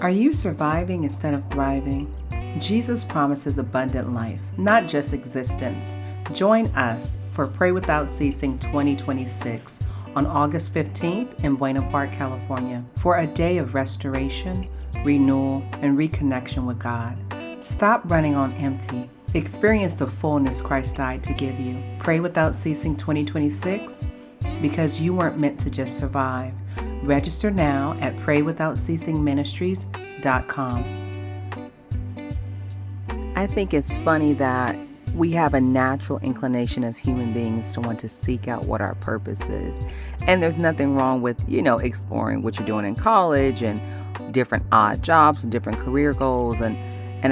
Are you surviving instead of thriving? Jesus promises abundant life, not just existence. Join us for Pray Without Ceasing 2026 on August 15th in Buena Park, California, for a day of restoration, renewal, and reconnection with God. Stop running on empty. Experience the fullness Christ died to give you. Pray Without Ceasing 2026 because you weren't meant to just survive. Register now at praywithoutceasingministries.com. I think it's funny that we have a natural inclination as human beings to want to seek out what our purpose is. And there's nothing wrong with, exploring what you're doing in college and different odd jobs and different career goals. And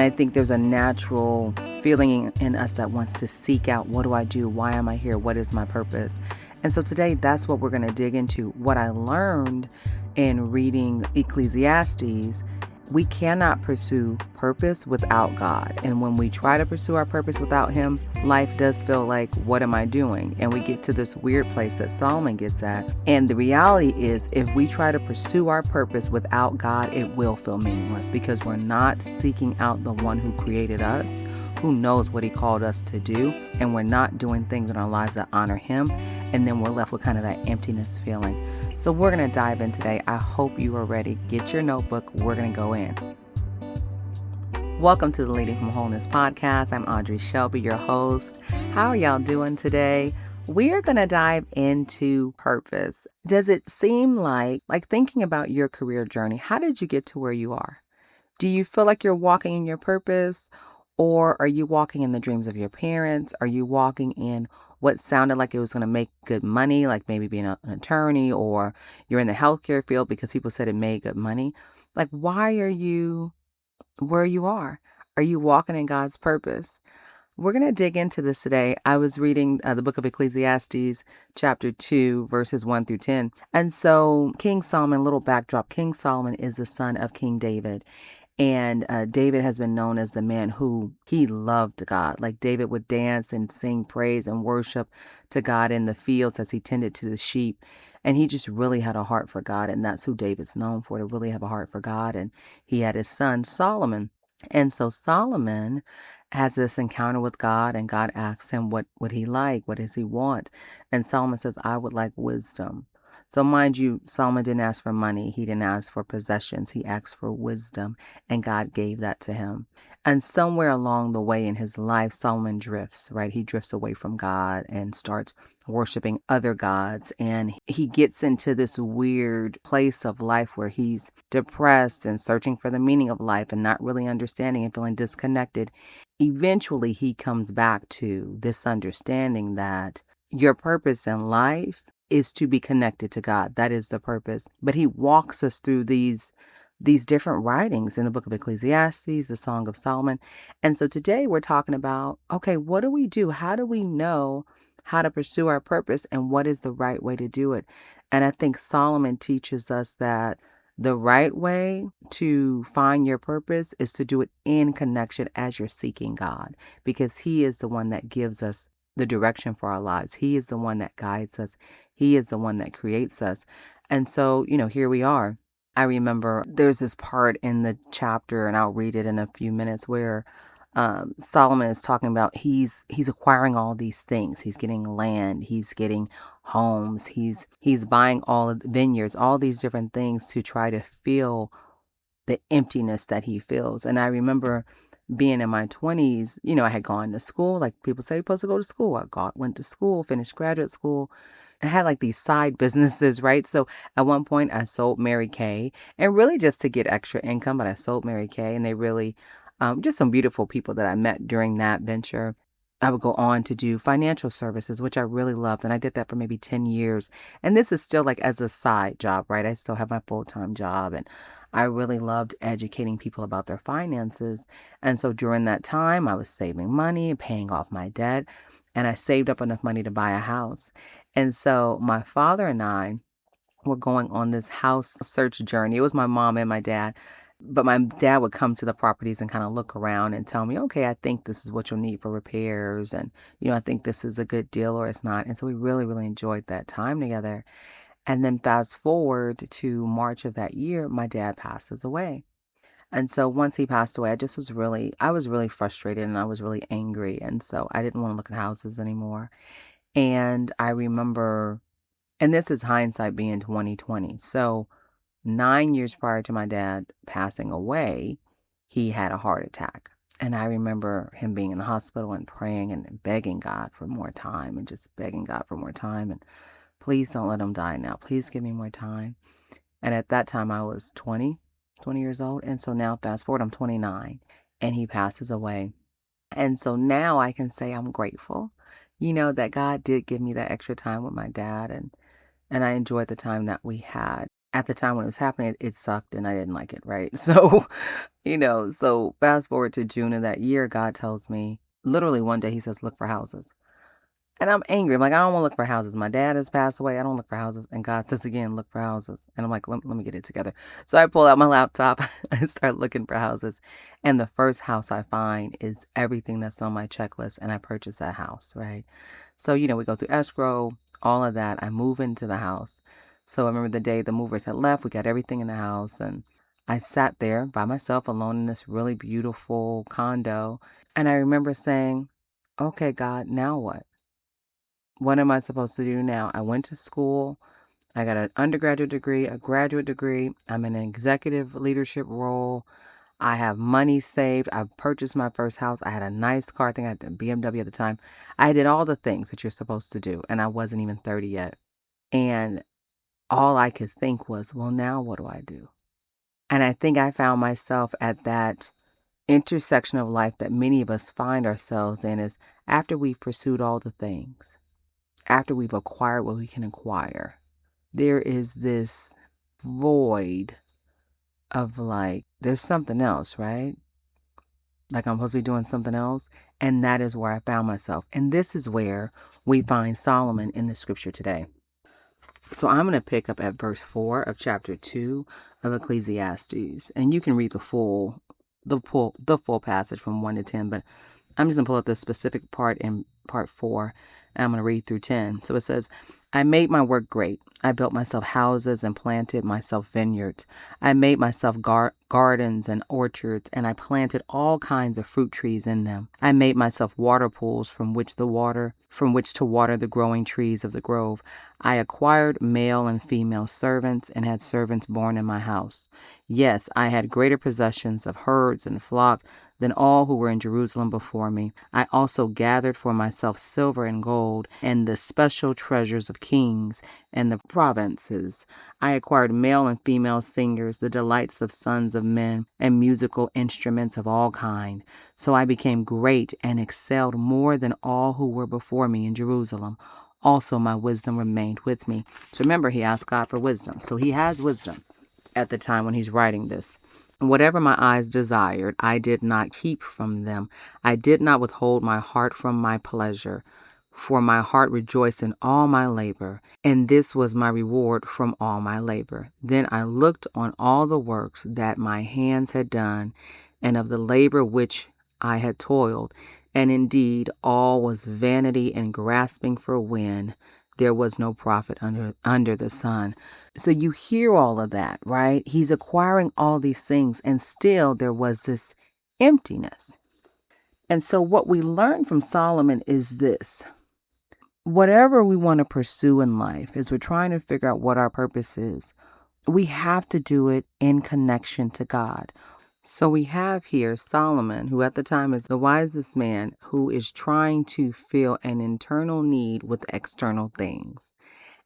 I think there's a natural feeling in us that wants to seek out, what do I do? Why am I here? What is my purpose? And so today, that's what we're going to dig into. What I learned in reading Ecclesiastes, we cannot pursue purpose without God. And when we try to pursue our purpose without Him, life does feel like, what am I doing? And we get to this weird place that Solomon gets at. And the reality is, if we try to pursue our purpose without God, it will feel meaningless because we're not seeking out the one who created us, who knows what He called us to do, and we're not doing things in our lives that honor Him. And then we're left with kind of that emptiness feeling. So we're going to dive in today. I hope you are ready. Get your notebook. We're going to go in. Welcome to the Leading from Wholeness podcast. I'm Audrey Shelby, your host. How are y'all doing today? We are going to dive into purpose. Does it seem like thinking about your career journey, how did you get to where you are? Do you feel like you're walking in your purpose, or are you walking in the dreams of your parents? Are you walking in what sounded like it was going to make good money, like maybe being an attorney, or you're in the healthcare field because people said it made good money? Why are you where you are? Are you walking in God's purpose? We're going to dig into this today. I was reading the book of Ecclesiastes, chapter 2, verses 1 through 10. And so King Solomon, little backdrop, King Solomon is the son of King David. And David has been known as the man who he loved God. Like David would dance and sing praise and worship to God in the fields as he tended to the sheep. And he just really had a heart for God. And that's who David's known for, to really have a heart for God. And he had his son Solomon. And so Solomon has this encounter with God, and God asks him what would he like? What does he want? And Solomon says, I would like wisdom. So mind you, Solomon didn't ask for money. He didn't ask for possessions. He asked for wisdom, and God gave that to him. And somewhere along the way in his life, Solomon drifts, right? He drifts away from God and starts worshiping other gods. And he gets into this weird place of life where he's depressed and searching for the meaning of life and not really understanding and feeling disconnected. Eventually, he comes back to this understanding that your purpose in life is to be connected to God. That is the purpose. But he walks us through these different writings in the book of Ecclesiastes, the Song of Solomon. And so today we're talking about, okay, what do we do? How do we know how to pursue our purpose, and what is the right way to do it? And I think Solomon teaches us that the right way to find your purpose is to do it in connection as you're seeking God, because He is the one that gives us the direction for our lives. He is the one that guides us. He is the one that creates us. And so, here we are. I remember there's this part in the chapter, and I'll read it in a few minutes, where Solomon is talking about he's acquiring all these things. He's getting land. He's getting homes. He's buying all of the vineyards, all these different things to try to fill the emptiness that he feels. And I remember being in my 20s, I had gone to school. Like people say, you're supposed to go to school. Went to school, finished graduate school. I had these side businesses, right? So at one point I sold Mary Kay, and really just to get extra income, but I sold Mary Kay, and they really, just some beautiful people that I met during that venture. I would go on to do financial services, which I really loved. And I did that for maybe 10 years. And this is still as a side job, right? I still have my full-time job, and I really loved educating people about their finances. And so during that time, I was saving money and paying off my debt, and I saved up enough money to buy a house. And so my father and I were going on this house search journey. It was my mom and my dad. But my dad would come to the properties and kind of look around and tell me, okay, I think this is what you'll need for repairs. And, I think this is a good deal or it's not. And so we really, really enjoyed that time together. And then fast forward to March of that year, my dad passes away. And so once he passed away, I was really frustrated and I was really angry. And so I didn't want to look at houses anymore. And I remember, and this is hindsight being 2020. So 9 years prior to my dad passing away, he had a heart attack. And I remember him being in the hospital and praying and begging God for more time and just begging God for more time. And please don't let him die now. Please give me more time. And at that time, I was 20 years old. And so now, fast forward, I'm 29 and he passes away. And so now I can say I'm grateful, that God did give me that extra time with my dad. And I enjoyed the time that we had. At the time when it was happening, it sucked and I didn't like it, right? So, so fast forward to June of that year, God tells me, literally one day, he says, look for houses. And I'm angry. I'm like, I don't want to look for houses. My dad has passed away. I don't look for houses. And God says again, look for houses. And I'm like, let me get it together. So I pull out my laptop. I start looking for houses. And the first house I find is everything that's on my checklist. And I purchase that house, right? So, we go through escrow, all of that. I move into the house. So I remember the day the movers had left. We got everything in the house. And I sat there by myself alone in this really beautiful condo. And I remember saying, okay, God, now what? What am I supposed to do now? I went to school. I got an undergraduate degree, a graduate degree. I'm in an executive leadership role. I have money saved. I purchased my first house. I had a nice car. I think I had a BMW at the time. I did all the things that you're supposed to do, and I wasn't even 30 yet. And all I could think was, well, now what do I do? And I think I found myself at that intersection of life that many of us find ourselves in, is after we've pursued all the things, after we've acquired what we can acquire, there is this void of like, there's something else, right? Like I'm supposed to be doing something else. And that is where I found myself. And this is where we find Solomon in the scripture today. So I'm going to pick up at verse 4 of chapter 2 of Ecclesiastes. And you can read the full passage from 1 to 10, but I'm just going to pull up this specific part in part 4, and I'm going to read through 10. So it says, I made my work great. I built myself houses and planted myself vineyards. I made myself gardens and orchards, and I planted all kinds of fruit trees in them. I made myself water pools from which to water the growing trees of the grove. I acquired male and female servants and had servants born in my house. Yes, I had greater possessions of herds and flocks than all who were in Jerusalem before me. I also gathered for myself silver and gold and the special treasures of kings and the provinces. I acquired male and female singers, the delights of sons of men, and musical instruments of all kind. So I became great and excelled more than all who were before me in Jerusalem. Also my wisdom remained with me. So remember, he asked God for wisdom. So he has wisdom at the time when he's writing this. Whatever my eyes desired, I did not keep from them. I did not withhold my heart from my pleasure, for my heart rejoiced in all my labor, and this was my reward from all my labor. Then I looked on all the works that my hands had done, and of the labor which I had toiled, and indeed all was vanity and grasping for wind. There was no profit under the sun. So you hear all of that, right? He's acquiring all these things, and still there was this emptiness. And so what we learn from Solomon is this. Whatever we want to pursue in life, as we're trying to figure out what our purpose is, we have to do it in connection to God. So we have here Solomon, who at the time is the wisest man, who is trying to fill an internal need with external things.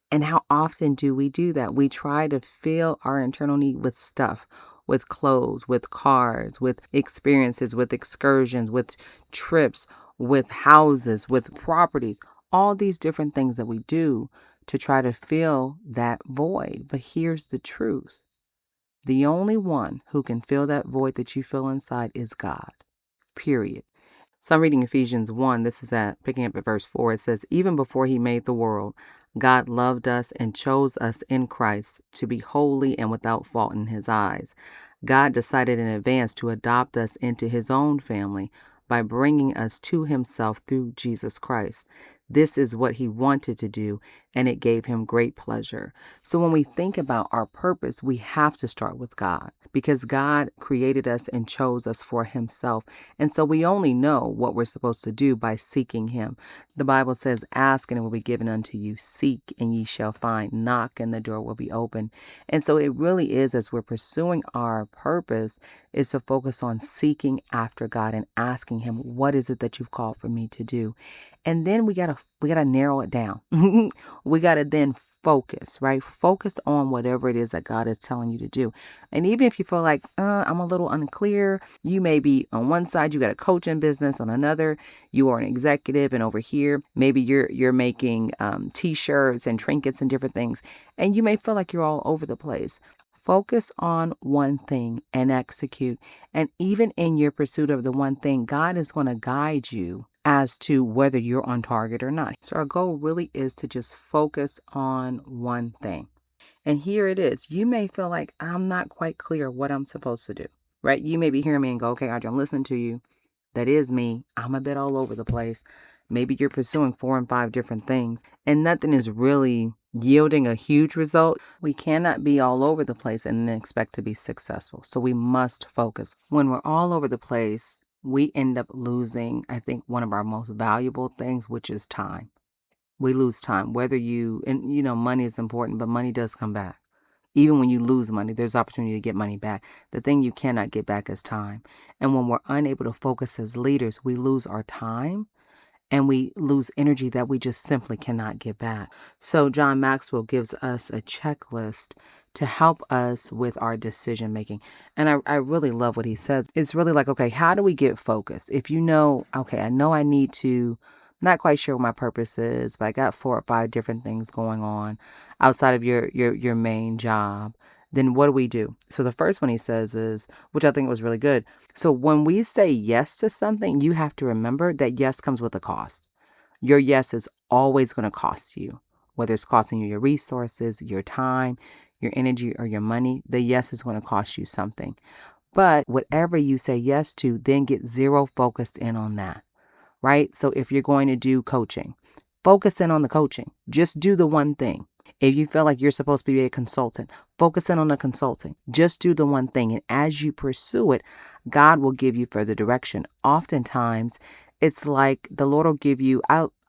And how often do we do that? We try to fill our internal need with stuff, with clothes, with cars, with experiences, with excursions, with trips, with houses, with properties, all these different things that we do to try to fill that void. But here's the truth. The only one who can fill that void that you feel inside is God, period. So I'm reading Ephesians 1. This is picking up at verse 4. It says, even before he made the world, God loved us and chose us in Christ to be holy and without fault in his eyes. God decided in advance to adopt us into his own family by bringing us to himself through Jesus Christ. This is what he wanted to do, and it gave him great pleasure. So when we think about our purpose, we have to start with God, because God created us and chose us for himself. And so we only know what we're supposed to do by seeking him. The Bible says, ask and it will be given unto you. Seek and ye shall find. Knock and the door will be open. And so it really is, as we're pursuing our purpose, is to focus on seeking after God and asking him, what is it that you've called for me to do? And then we gotta narrow it down. We gotta then focus, right? Focus on whatever it is that God is telling you to do. And even if you feel like, I'm a little unclear, you may be on one side, you got a coaching business, on another, you are an executive, and over here, maybe you're making t-shirts and trinkets and different things. And you may feel like you're all over the place. Focus on one thing and execute. And even in your pursuit of the one thing, God is going to guide you as to whether you're on target or not. So our goal really is to just focus on one thing. And here it is. You may feel like I'm not quite clear what I'm supposed to do, right? You may be hearing me and go, okay, Audrey, I'm listening to you. That is me. I'm a bit all over the place. Maybe you're pursuing 4 and 5 different things and nothing is really yielding a huge result. We cannot be all over the place and then expect to be successful. So we must focus. When we're all over the place, we end up losing, I think, one of our most valuable things, which is time. We lose time, money is important, but money does come back. Even when you lose money, there's opportunity to get money back. The thing you cannot get back is time. And when we're unable to focus as leaders, we lose our time and we lose energy that we just simply cannot get back. So John Maxwell gives us a checklist to help us with our decision making. And I really love what he says. It's really like, okay, how do we get focused? If you know, okay, I know I need to, not quite sure what my purpose is, but I got 4 or 5 different things going on outside of your main job. Then what do we do? So the first one he says is, which I think was really good. So when we say yes to something, you have to remember that yes comes with a cost. Your yes is always going to cost you, whether it's costing you your resources, your time, your energy, or your money. The yes is going to cost you something. But whatever you say yes to, then get zero focused in on that, right? So if you're going to do coaching, focus in on the coaching. Just do the one thing. If you feel like you're supposed to be a consultant, focus in on the consulting. Just do the one thing. And as you pursue it, God will give you further direction. Oftentimes, it's like the Lord will give you,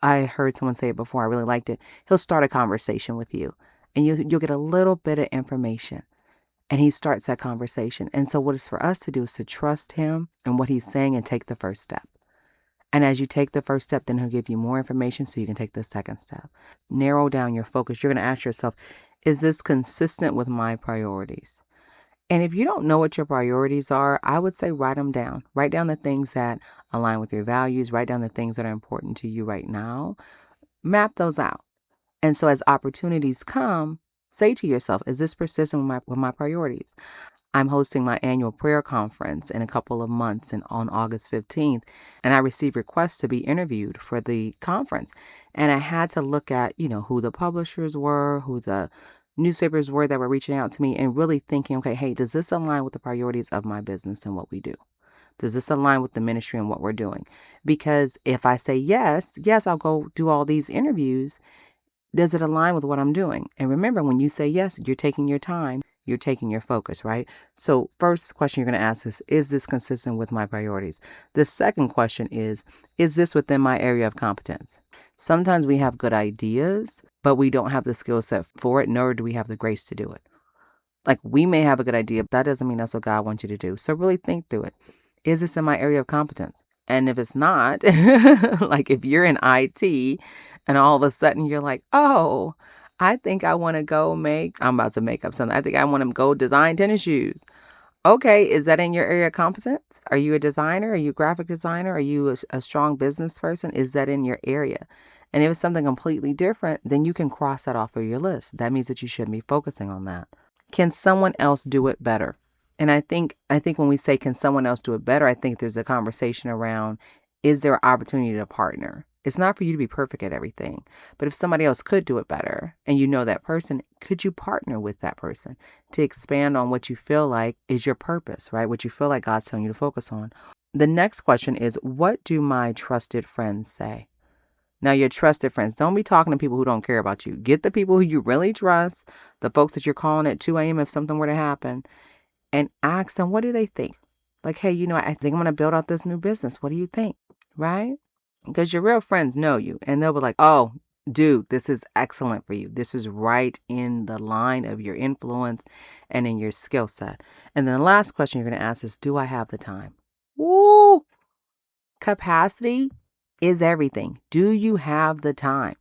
I heard someone say it before, I really liked it. He'll start a conversation with you and you'll get a little bit of information. And he starts that conversation. And so what is for us to do is to trust him and what he's saying and take the first step. And as you take the first step, then he'll give you more information so you can take the second step. Narrow down your focus. You're going to ask yourself, is this consistent with my priorities? And if you don't know what your priorities are, I would say write them down. Write down the things that align with your values. Write down the things that are important to you right now. Map those out. And so as opportunities come, say to yourself, is this consistent with my priorities? I'm hosting my annual prayer conference in a couple of months and on August 15th. And I received requests to be interviewed for the conference. And I had to look at, who the publishers were, who the newspapers were that were reaching out to me and really thinking, okay, hey, does this align with the priorities of my business and what we do? Does this align with the ministry and what we're doing? Because if I say yes, I'll go do all these interviews. Does it align with what I'm doing? And remember, when you say yes, you're taking your time. You're taking your focus, right? So first question you're going to ask is this consistent with my priorities? The second question is this within my area of competence? Sometimes we have good ideas, but we don't have the skill set for it, nor do we have the grace to do it. Like we may have a good idea, but that doesn't mean that's what God wants you to do. So really think through it. Is this in my area of competence? And if it's not, like if you're in IT and all of a sudden you're like, oh, I think I want to I'm about to make up something. I think I want to go design tennis shoes. Okay, is that in your area of competence? Are you a designer? Are you a graphic designer? Are you a strong business person? Is that in your area? And if it's something completely different, then you can cross that off of your list. That means that you shouldn't be focusing on that. Can someone else do it better? And I think when we say, can someone else do it better? I think there's a conversation around, is there an opportunity to partner? It's not for you to be perfect at everything, but if somebody else could do it better and you know that person, could you partner with that person to expand on what you feel like is your purpose, right? What you feel like God's telling you to focus on. The next question is, what do my trusted friends say? Now, your trusted friends, don't be talking to people who don't care about you. Get the people who you really trust, the folks that you're calling at 2 a.m. if something were to happen, and ask them, what do they think? Like, hey, I think I'm going to build out this new business. What do you think? Right? Because your real friends know you and they'll be like, oh, dude, this is excellent for you. This is right in the line of your influence and in your skill set. And then the last question you're going to ask is, do I have the time? Woo! Capacity is everything. Do you have the time?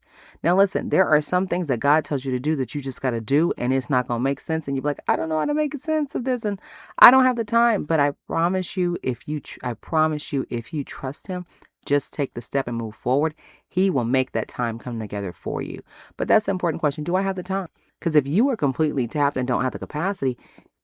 Now, listen, there are some things that God tells you to do that you just got to do, and it's not going to make sense. And you're like, I don't know how to make sense of this, and I don't have the time. But I promise you, if you trust Him, just take the step and move forward. He will make that time come together for you. But that's the important question. Do I have the time? Because if you are completely tapped and don't have the capacity,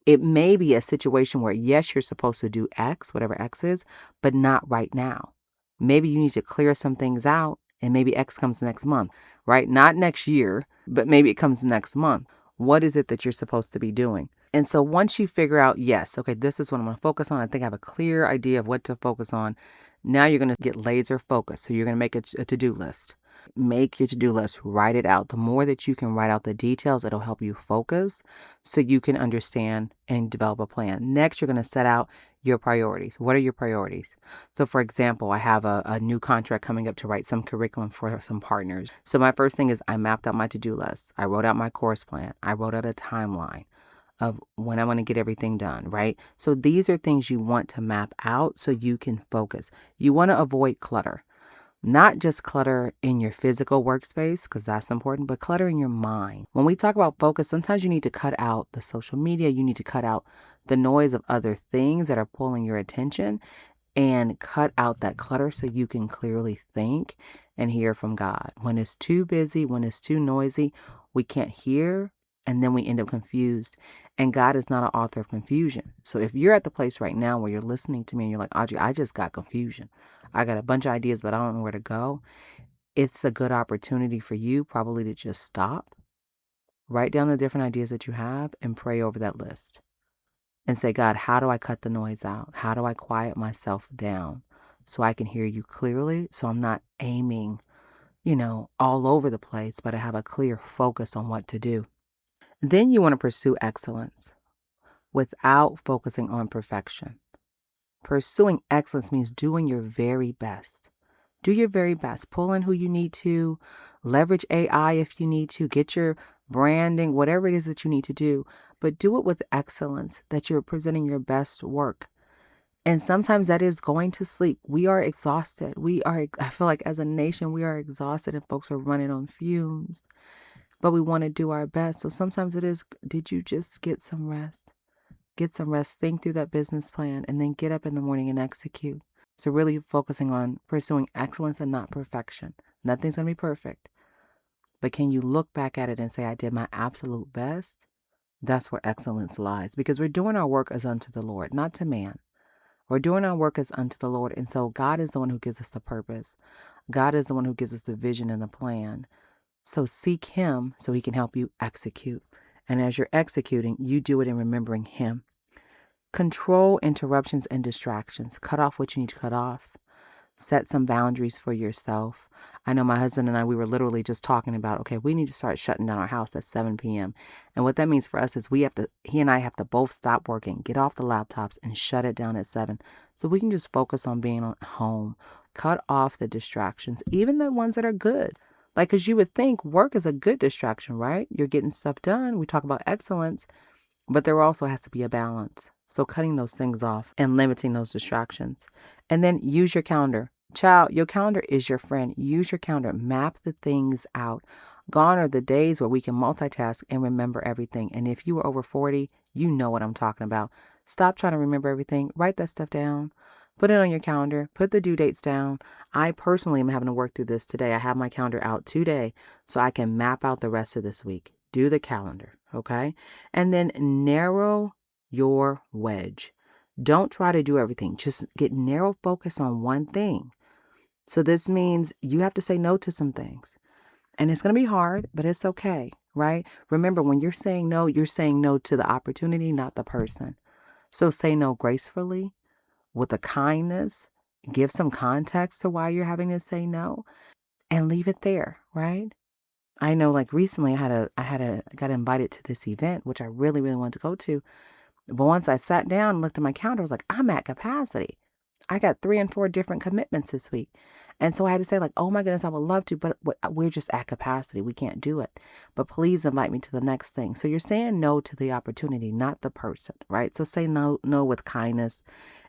it may be a situation where, yes, you're supposed to do X, whatever X is, but not right now. Maybe you need to clear some things out and maybe X comes next month, right? Not next year, but maybe it comes next month. What is it that you're supposed to be doing? And so once you figure out, yes, okay, this is what I'm going to focus on. I think I have a clear idea of what to focus on. Now you're going to get laser focused. So you're going to make a to-do list. Make your to-do list, write it out. The more that you can write out the details, it'll help you focus so you can understand and develop a plan. Next, you're going to set out your priorities. What are your priorities? So for example, I have a new contract coming up to write some curriculum for some partners. So my first thing is I mapped out my to-do list. I wrote out my course plan. I wrote out a timeline of when I want to get everything done, right? So these are things you want to map out so you can focus. You want to avoid clutter. Not just clutter in your physical workspace, because that's important, but clutter in your mind. When we talk about focus, sometimes you need to cut out the social media. You need to cut out the noise of other things that are pulling your attention and cut out that clutter so you can clearly think and hear from God. When it's too busy, when it's too noisy, we can't hear and then we end up confused. And God is not an author of confusion. So if you're at the place right now where you're listening to me and you're like, Audrey, I just got confusion. I got a bunch of ideas, but I don't know where to go. It's a good opportunity for you probably to just stop, write down the different ideas that you have and pray over that list. And say, God, how do I cut the noise out? How do I quiet myself down so I can hear you clearly? So I'm not aiming, all over the place, but I have a clear focus on what to do. Then you want to pursue excellence without focusing on perfection. Pursuing excellence means doing your very best. Do your very best. Pull in who you need to, leverage AI if you need to, get your branding, whatever it is that you need to do, but do it with excellence, that you're presenting your best work. And sometimes that is going to sleep. We are exhausted. I feel like as a nation, we are exhausted and folks are running on fumes, but we want to do our best. So sometimes it is, did you just get some rest? Get some rest, think through that business plan, and then get up in the morning and execute. So really focusing on pursuing excellence and not perfection. Nothing's going to be perfect. But can you look back at it and say, I did my absolute best? That's where excellence lies. Because we're doing our work as unto the Lord, not to man. We're doing our work as unto the Lord. And so God is the one who gives us the purpose. God is the one who gives us the vision and the plan. So seek Him so He can help you execute. And as you're executing, you do it in remembering Him. Control interruptions and distractions. Cut off what you need to cut off. Set some boundaries for yourself. I know my husband and I, we were literally just talking about, okay, we need to start shutting down our house at 7 p.m. And what that means for us is he and I have to both stop working, get off the laptops and shut it down at 7. So we can just focus on being at home. Cut off the distractions, even the ones that are good. Like, because you would think work is a good distraction, right? You're getting stuff done. We talk about excellence, but there also has to be a balance. So cutting those things off and limiting those distractions. And then use your calendar. Child, your calendar is your friend. Use your calendar. Map the things out. Gone are the days where we can multitask and remember everything. And if you are over 40, you know what I'm talking about. Stop trying to remember everything. Write that stuff down. Put it on your calendar. Put the due dates down. I personally am having to work through this today. I have my calendar out today so I can map out the rest of this week. Do the calendar, okay? And then narrow your wedge. Don't try to do everything. Just get narrow focus on one thing. So this means you have to say no to some things. And it's going to be hard, but it's okay, right? Remember, when you're saying no to the opportunity, not the person. So say no gracefully, with a kindness. Give some context to why you're having to say no. and leave it there, right? I know like recently I got invited to this event, which I really, really wanted to go to. But once I sat down and looked at my calendar, I was like, I'm at capacity. I got 3 and 4 different commitments this week. And so I had to say like, oh my goodness, I would love to, but we're just at capacity. We can't do it. But please invite me to the next thing. So you're saying no to the opportunity, not the person, right? So say no with kindness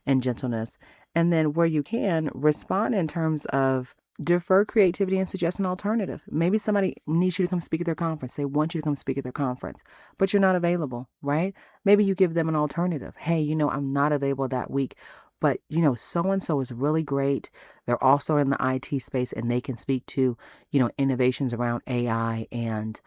and gentleness. And then where you can, respond in terms of defer creativity and suggest an alternative. Maybe somebody needs you to come speak at their conference. They want you to come speak at their conference, but you're not available, right? Maybe you give them an alternative. Hey, I'm not available that week, but so-and-so is really great. They're also in the IT space and they can speak to, innovations around AI and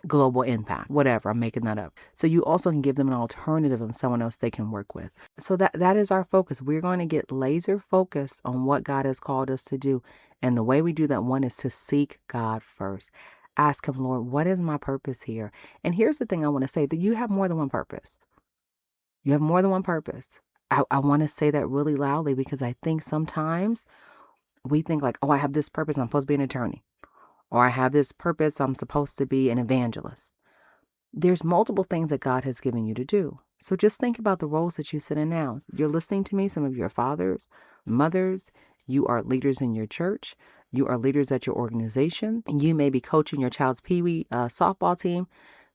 global impact, whatever. I'm making that up. So you also can give them an alternative of someone else they can work with. So that is our focus. We're going to get laser focused on what God has called us to do. And the way we do that, one, is to seek God first. Ask him, Lord, what is my purpose here? And here's the thing I want to say, that you have more than one purpose. You have more than one purpose. I want to say that really loudly because I think sometimes we think like, oh, I have this purpose. I'm supposed to be an attorney. Or I have this purpose. I'm supposed to be an evangelist. There's multiple things that God has given you to do. So just think about the roles that you sit in now. You're listening to me, some of your fathers, mothers, you are leaders in your church. You are leaders at your organization. You may be coaching your child's peewee softball team.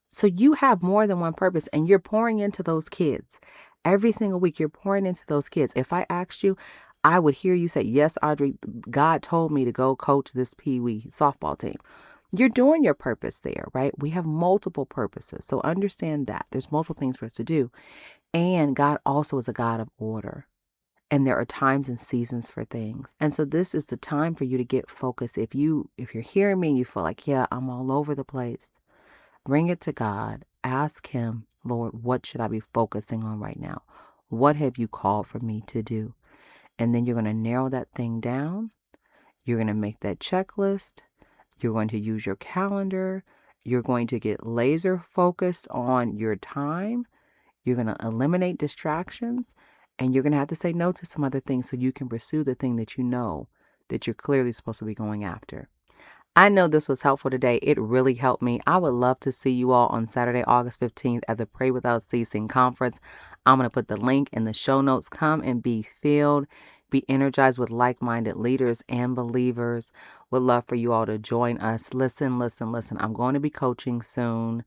So you have more than one purpose and you're pouring into those kids. Every single week, you're pouring into those kids. If I asked you, I would hear you say, yes, Audrey, God told me to go coach this peewee softball team. You're doing your purpose there, right? We have multiple purposes. So understand that there's multiple things for us to do. And God also is a God of order. And there are times and seasons for things. And so this is the time for you to get focused. If you're hearing me and you feel like, yeah, I'm all over the place, bring it to God. Ask him, Lord, what should I be focusing on right now? What have you called for me to do? And then you're going to narrow that thing down. You're going to make that checklist. You're going to use your calendar. You're going to get laser focused on your time. You're going to eliminate distractions. And you're going to have to say no to some other things so you can pursue the thing that you know that you're clearly supposed to be going after. I know this was helpful today. It really helped me. I would love to see you all on Saturday, August 15th at the Pray Without Ceasing conference. I'm going to put the link in the show notes. Come and be filled, be energized with like-minded leaders and believers. Would love for you all to join us. Listen. I'm going to be coaching soon.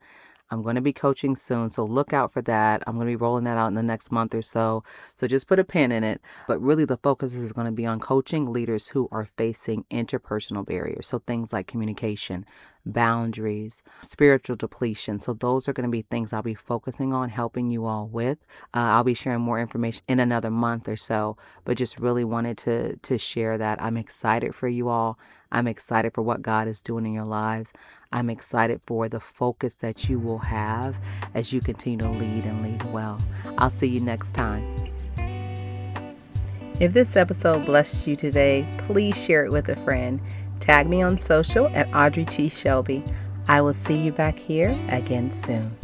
So look out for that. I'm going to be rolling that out in the next month or so. So just put a pin in it. But really the focus is going to be on coaching leaders who are facing interpersonal barriers. So things like communication, boundaries, spiritual depletion. So those are going to be things I'll be focusing on, helping you all with. I'll be sharing more information in another month or so, but just really wanted to share that. I'm excited for you all. I'm excited for what God is doing in your lives. I'm excited for the focus that you will have as you continue to lead and lead well. I'll see you next time. If this episode blessed you today, please share it with a friend. Tag me on social at Audrey T. Shelby. I will see you back here again soon.